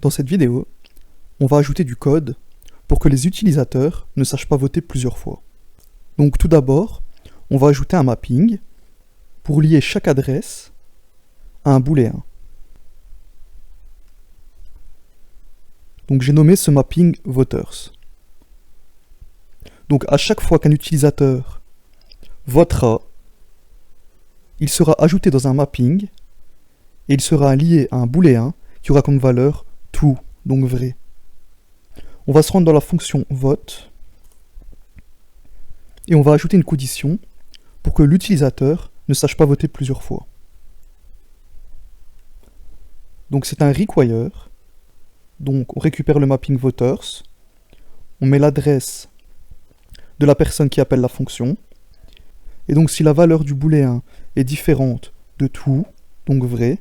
Dans cette vidéo, on va ajouter du code pour que les utilisateurs ne sachent pas voter plusieurs fois. Donc tout d'abord, on va ajouter un mapping pour lier chaque adresse à un booléen. Donc j'ai nommé ce mapping voters. Donc à chaque fois qu'un utilisateur votera, il sera ajouté dans un mapping et il sera lié à un booléen qui aura comme valeur true, donc vrai. On va se rendre dans la fonction vote et on va ajouter une condition pour que l'utilisateur ne sache pas voter plusieurs fois. Donc c'est un require. Donc on récupère le mapping voters, on met l'adresse de la personne qui appelle la fonction, et donc si la valeur du booléen est différente de true, donc vrai,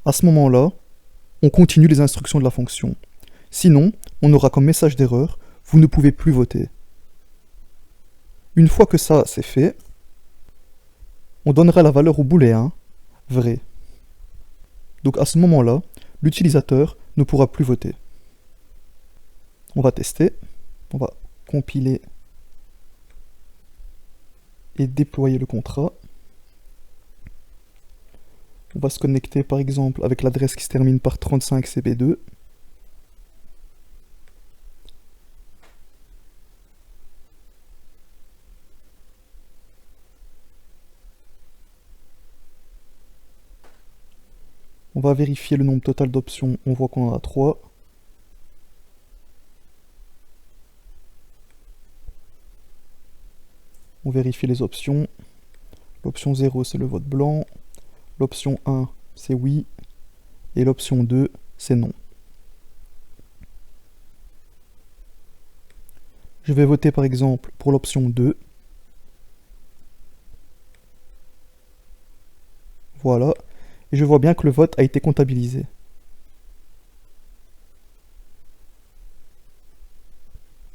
à ce moment-là, on continue les instructions de la fonction. Sinon, on aura comme message d'erreur, vous ne pouvez plus voter. Une fois que ça c'est fait, on donnera la valeur au booléen vrai. Donc à ce moment-là, l'utilisateur ne pourra plus voter. On va tester, on va compiler et déployer le contrat. On va se connecter par exemple avec l'adresse qui se termine par 35CB2. On va vérifier le nombre total d'options, on voit qu'on en a 3. On vérifie les options. L'option 0 c'est le vote blanc, l'option 1 c'est oui, et l'option 2 c'est non. Je vais voter par exemple pour l'option 2. Voilà. Et je vois bien que le vote a été comptabilisé.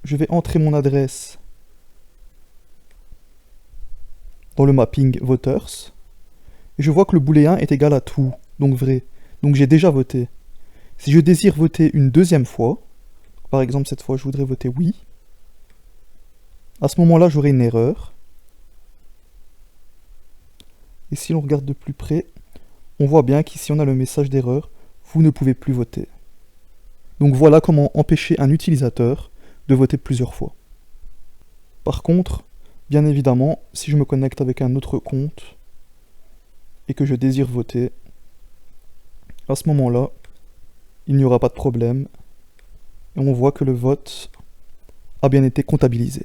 Je vais entrer mon adresse dans le mapping voters. Et je vois que le booléen est égal à true, donc vrai. Donc j'ai déjà voté. Si je désire voter une deuxième fois, par exemple cette fois je voudrais voter oui, à ce moment-là j'aurai une erreur. Et si l'on regarde de plus près, on voit bien qu'ici on a le message d'erreur, vous ne pouvez plus voter. Donc voilà comment empêcher un utilisateur de voter plusieurs fois. Par contre, bien évidemment, si je me connecte avec un autre compte et que je désire voter, à ce moment-là, il n'y aura pas de problème et on voit que le vote a bien été comptabilisé.